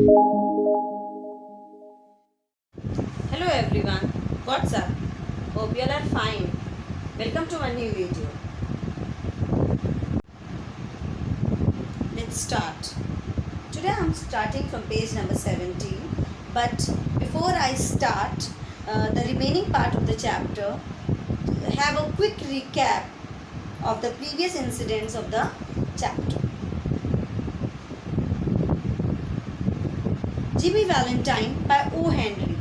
Hello everyone, what's up? Hope you all are fine. Welcome to my new video. Let's start. Today I'm starting from page number 17, but before I start the remaining part of the chapter, have a quick recap of the previous incidents of the chapter. Jimmy Valentine by O. Henry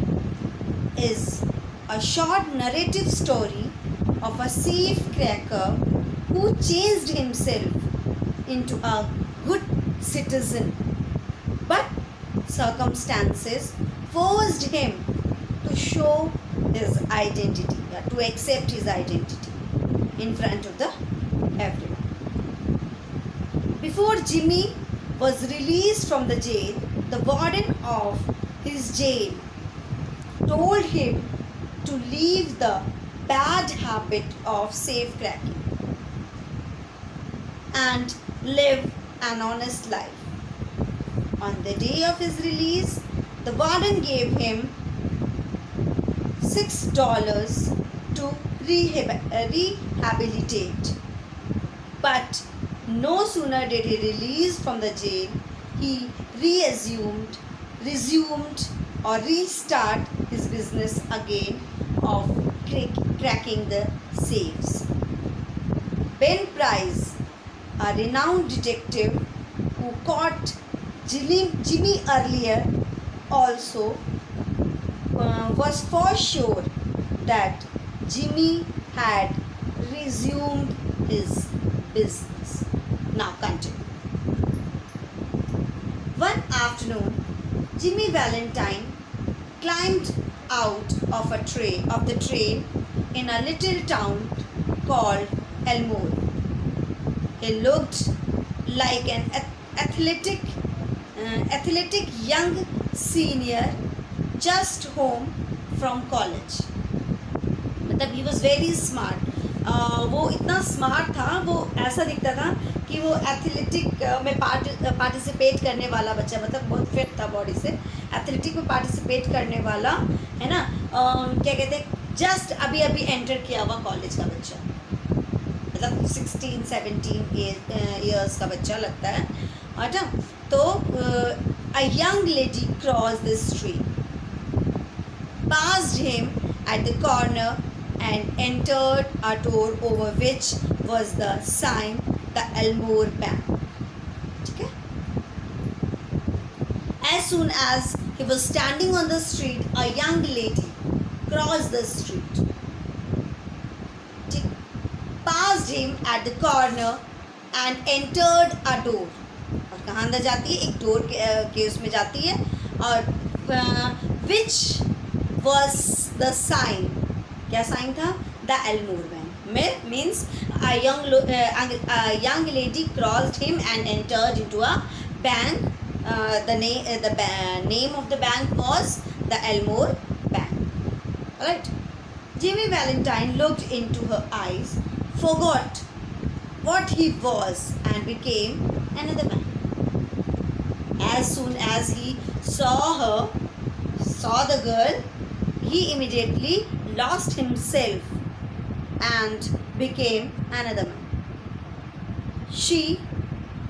is a short narrative story of a safecracker who changed himself into a good citizen, but circumstances forced him to show his identity, to accept his identity in front of the everyone. Before Jimmy was released from the jail, the warden of his jail told him to leave the bad habit of safecracking and live an honest life. On the day of his release, the warden gave him $6 to rehabilitate. But no sooner did he release from the jail, he resumed or restart his business again of cracking the safes. Ben Price, a renowned detective who caught Jimmy earlier, also was for sure that Jimmy had resumed his business. Now continue. One afternoon, Jimmy Valentine climbed out of the train in a little town called Elmore. He looked like an athletic young senior just home from college. मतलब he was very smart. वो इतना smart था, वो ऐसा दिखता था कि वो एथलेटिक में पार्टिसिपेट करने वाला बच्चा, मतलब बहुत फिट था बॉडी से, एथलेटिक में पार्टिसिपेट करने वाला है ना, क्या कहते हैं, जस्ट अभी अभी एंटर किया हुआ कॉलेज का बच्चा, मतलब 16-17 ईयर्स का बच्चा लगता है, अच्छा। तो a young lady crossed the street, passed him at the corner and entered a door over which was the sign the Elmore Bank. Okay? As soon as he was standing on the street, a young lady crossed the street, passed him at the corner and entered a door. और कहाँ अंदर जाती है? एक door के उसमें जाती है, और which was the sign, क्या साइन था? The Elmore bank. Means a young lady crossed him and entered into a bank. The name of the bank was the Elmore Bank. Alright. Jimmy Valentine looked into her eyes, forgot what he was, and became another man. As soon as he saw the girl, he immediately lost himself and became another man. She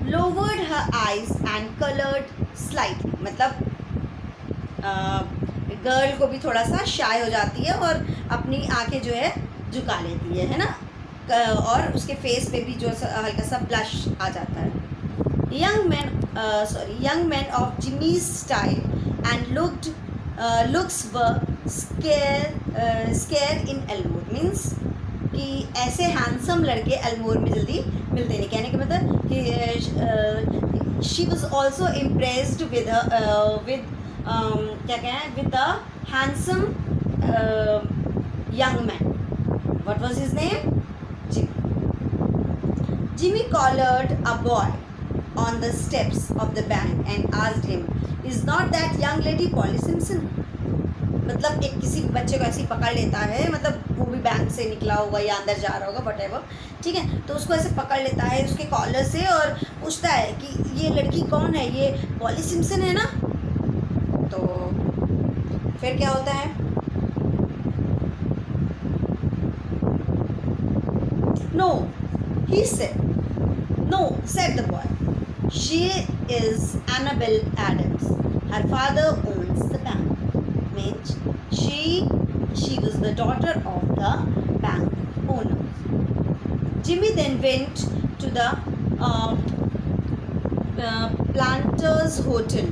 lowered her eyes and colored slightly. मतलब girl को भी थोड़ा सा शाय हो जाती है और अपनी आंखें जो है झुका लेती है ना, और उसके फेस पे भी जो हल्का सा ब्लश आ जाता है. Young men of Jimmy's style and looks were scared in Elmore. Means कि ऐसे हैंडसम लड़के एल्मोर में जल्दी मिलते नहीं. कहने का मतलब she was also impressed with क्या कहें, with a handsome young man. What was his name? Jimmy collared a boy on the steps of the bank and asked him, "Is not that young lady Polly Simpson?" मतलब एक किसी बच्चे को ऐसे पकड़ लेता है, मतलब वो भी बैंक से निकला होगा या अंदर जा रहा होगा, वटेवर, ठीक है, तो उसको ऐसे पकड़ लेता है उसके कॉलर से और पूछता है कि ये लड़की कौन है, ये पॉली सिम्पसन है ना. तो फिर क्या होता है? No, he said, no, said the boy. She is Annabel Adams. Her father owns the bank. Means she was the daughter of the bank owner. Jimmy then went to the Planters Hotel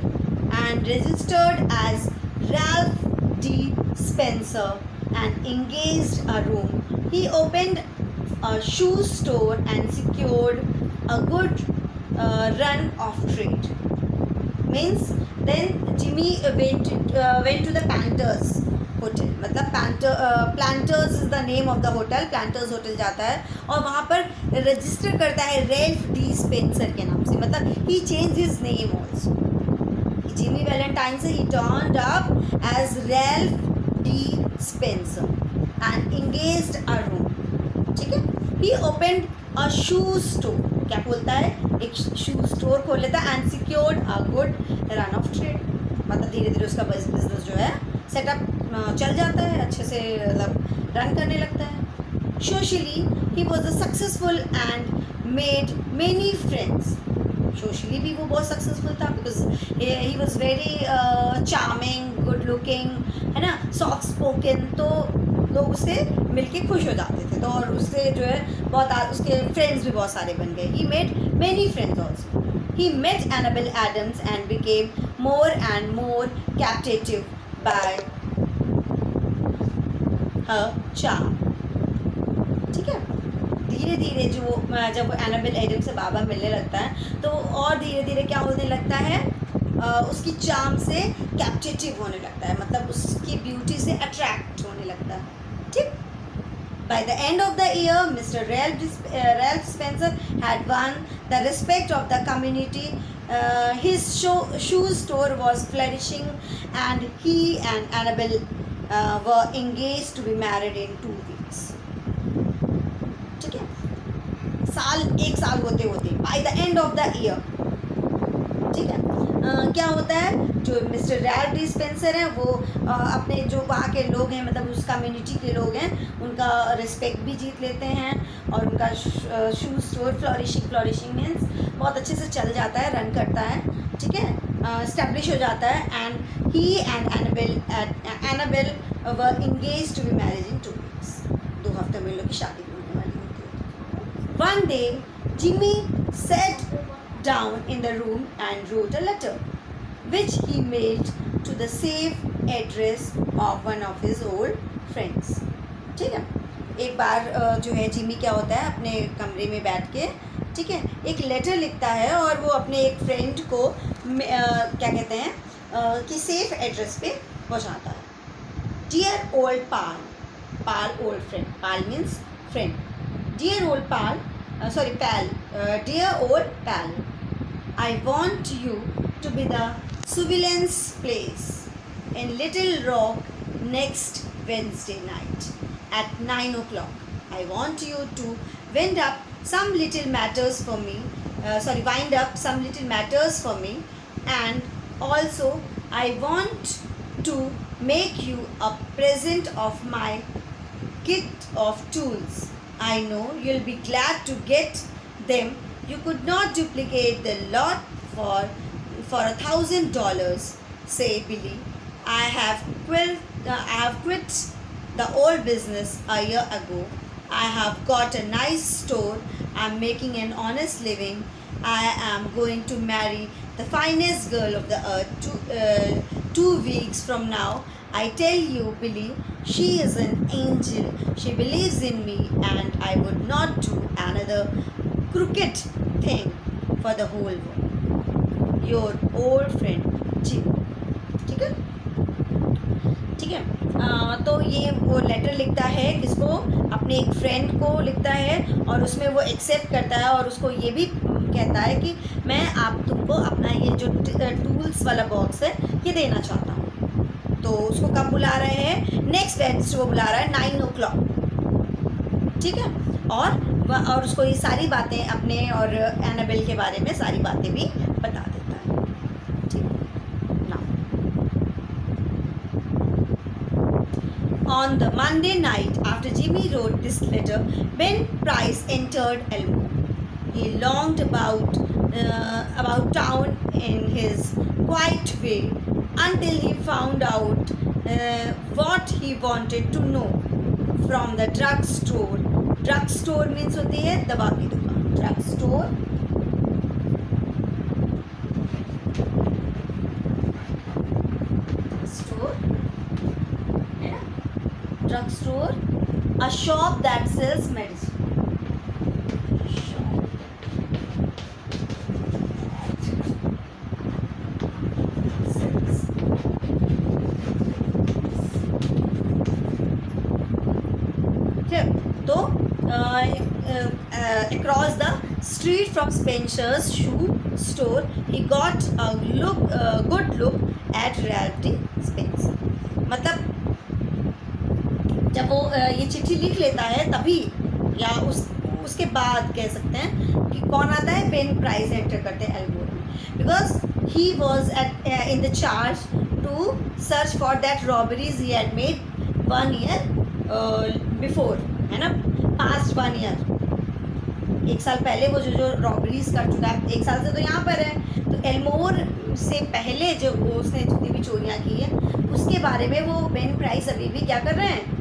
and registered as Ralph D. Spencer and engaged a room. He opened a shoe store and secured a good run of trade. Means then Jimmy went to the Planters hotel, मतलब Planters is the name of the hotel. Planters hotel जाता है और वहाँ पर register करता है Ralph D Spencer के नाम से. मतलब he change his name also. Jimmy Valentine से he turned up as Ralph D Spencer and engaged a room. ठीक है. He opened a shoe store. क्या बोलता है? एक शू स्टोर खोल लेता है. And secured a good run of trade. मतलब धीरे धीरे उसका बिजनेस जो है सेटअप चल जाता है, अच्छे से मतलब रन करने लगता है. Socially he was a successful and made many friends. Socially भी वो बहुत सक्सेसफुल था because he was very charming, good looking, है ना, सॉफ्ट स्पोकन. तो लोग उससे मिलके खुश हो जाते थे. तो और उससे जो है बहुत उसके फ्रेंड्स भी बहुत सारे बन गए. He made many friends also. He met Annabel Adams and became more and more captivated by her charm. ठीक है. धीरे धीरे जब वो एनाबेल एडम से बाबा मिलने लगता है तो और धीरे धीरे क्या होने लगता है, उसकी चार्म से कैप्टिवेटिव होने लगता है. मतलब उसकी ब्यूटी से अट्रैक्ट होने लगता है. ठीक. By the end of the year, Mr. Ralph Spencer had won the respect of the community. His shoe store was flourishing, and he and Annabelle were engaged to be married in 2 weeks. ठीक है. एक साल होते होते by the end of the year. ठीक है. क्या होता है, जो मिस्टर रैल्फ डी स्पेंसर हैं वो अपने जो वहाँ के लोग हैं, मतलब उस कम्युनिटी के लोग हैं, उनका रिस्पेक्ट भी जीत लेते हैं और उनका शू स्टोर फ्लोरिशिंग मीन्स बहुत अच्छे से चल जाता है, रन करता है. ठीक है. इस्टेब्लिश हो जाता है. And he and Annabel were engage to be marriage in 2 weeks. 2 हफ्ते में लोग की शादी होने वाली होती है. One day Jimmy set down in the room and wrote a letter which he mailed to the safe address of one of his old friends. ठीक है. एक बार जो है जिमी क्या होता है अपने कमरे में बैठ के, ठीक है, एक लेटर लिखता है और वो अपने एक फ्रेंड को क्या कहते हैं कि सेफ एड्रेस पे पहुंचाता है. Dear old Pal, Pal old friend, Pal means friend. Dear old Pal, pal, dear old pal, I want you to be the surveillance place in Little Rock next Wednesday night at 9 o'clock. I want you to wind up some little matters for me, and also I want to make you a present of my kit of tools. I know you'll be glad to get them. You could not duplicate the lot for $1,000, say Billy. I have quit the old business a year ago. I have got a nice store. I'm making an honest living. I am going to marry the finest girl of the earth 2 weeks from now. I tell you, Billy, she is an angel. She believes in me and I would not do another crooked thing for the whole world. Your old friend, Jim. ठीक है. ठीक है. तो ये वो letter लिखता है किसको, अपने एक फ्रेंड को लिखता है और उसमें वो एक्सेप्ट करता है और उसको ये भी कहता है कि मैं तुमको अपना ये जो टूल्स वाला बॉक्स है ये देना चाहता हूँ. तो उसको कब बुला रहे हैं, नेक्स्ट वेडनेसडे वो बुला रहा है 9 o'clock. ठीक है. और उसको ये सारी बातें अपने और एनाबेल के बारे में सारी बातें भी बता देता है. ठीक है. ना On the Monday night after Jimmy wrote this letter, Ben Price entered Elmore. He longed about town in his quiet way until he found out what he wanted to know from the drugstore. Drugstore means होती है दवा की दुकान. Drugstore drugstore, a shop that sells medicine. तो across the street from Spencer's shoe store, he got a good look at reality Spencer. मतलब जब वो ये चिट्ठी लिख लेता है तभी या उसके बाद कह सकते हैं कि कौन आता है, बेन प्राइस एंटर करते हैं एल्मोर में, because he was in the charge to search for that robberies he had made 1 year before, है ना, पास्ट 1 year, 1 साल पहले वो जो रॉबरीज कर चुका है, 1 साल से तो यहाँ पर है, तो एल्मोर से पहले जो उसने जितनी भी चोरियाँ की है उसके बारे में वो बेन प्राइस अभी भी क्या कर रहे हैं,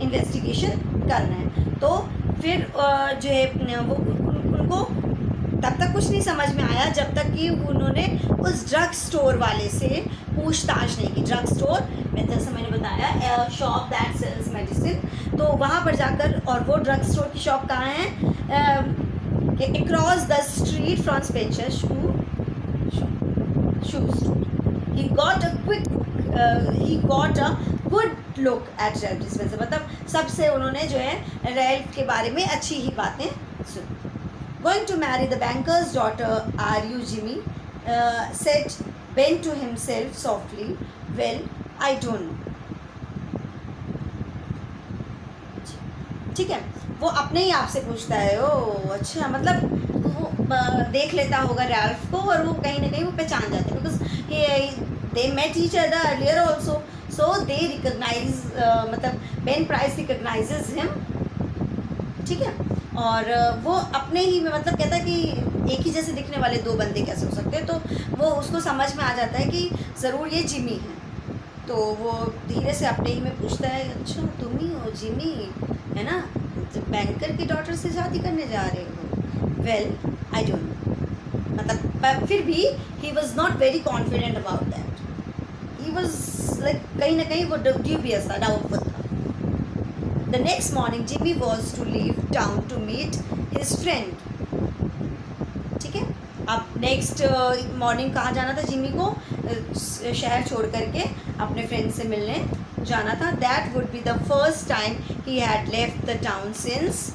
इन्वेस्टिगेशन कर रहे हैं. तो फिर जो है वो उनको तब तक कुछ नहीं समझ में आया जब तक कि उन्होंने उस ड्रग स्टोर वाले से पूछताछ नहीं की. ड्रग स्टोर में जैसे मैंने बताया शॉप दैट सेल्स मेडिसिन, तो वहाँ पर जाकर, और वो ड्रग स्टोर की शॉप कहाँ है, across the street from Spencer shoe store. he got a good look at Ralph Spencer. मतलब सबसे उन्होंने जो है रैल्फ के बारे में अच्छी ही बातें सुनी. Going to marry the banker's daughter, are you, Jimmy? Said Ben to himself softly. Well, I don't know. ठीक है, वो अपने ही आप से पूछता है. ओ अच्छा, मतलब वो देख लेता होगा रैल्फ को और वो कहीं ना कहीं वो पहचान जाते हैं, because they met each other earlier also, so they recognize, मतलब Ben Price recognizes him. ठीक है, और वो अपने ही में मतलब कहता है कि एक ही जैसे दिखने वाले 2 बंदे कैसे हो सकते हैं, तो वो उसको समझ में आ जाता है कि ज़रूर ये जिमी है. तो वो धीरे से अपने ही में पूछता है, अच्छा तुम ही हो जिमी, है ना, बैंकर की डॉटर से शादी करने जा रहे हो. वेल आई डोंट नो, मतलब फिर भी he was not very confident about that. He was like कहीं ना कहीं वो ड्यूबियस था, डाउटफुल था. The next morning Jimmy was to leave town to meet his friend. ठीक है, अब नेक्स्ट मॉर्निंग कहाँ जाना था जिमी को, शहर छोड़ करके अपने फ्रेंड से मिलने जाना था. That would be the first time he had left the town since.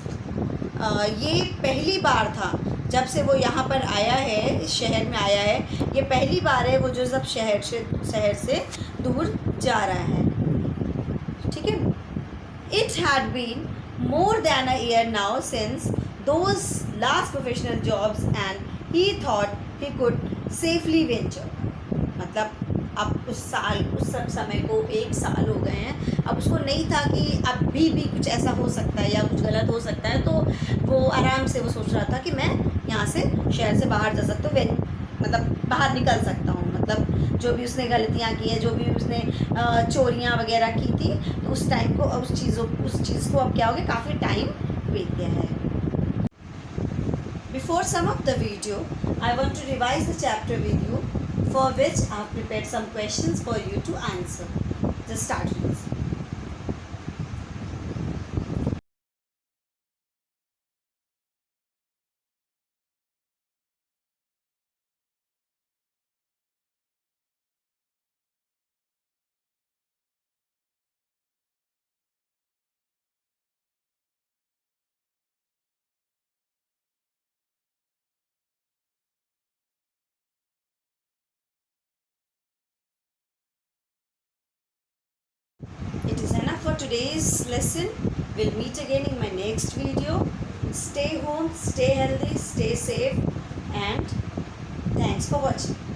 ये पहली बार था जब से वो यहाँ पर आया है, इस शहर में आया है, ये पहली बार है वो जो सब शहर से दूर जा रहा है. ठीक है, it had been more than a year now since those last professional jobs and he thought he could safely venture. मतलब अब उस सब समय को 1 साल हो गए हैं, अब उसको नहीं था कि अभी भी कुछ ऐसा हो सकता है या कुछ गलत हो सकता है, तो वो आराम से वो सोच रहा था कि मैं यहाँ से शहर से बाहर जा सकता हूँ, मतलब बाहर निकल सकता हूँ. मतलब जो भी उसने गलतियाँ की हैं, जो भी उसने चोरियाँ वगैरह की थी, तो उस टाइम को उस चीज़ को अब क्या हो गया, काफ़ी टाइम बीत गया है. Before sum up the video, I want to revise the chapter with you, for which I have prepared some questions for you to answer. Just start with this. It is enough for today's lesson. We'll meet again in my next video. Stay home, stay healthy, stay safe, and thanks for watching.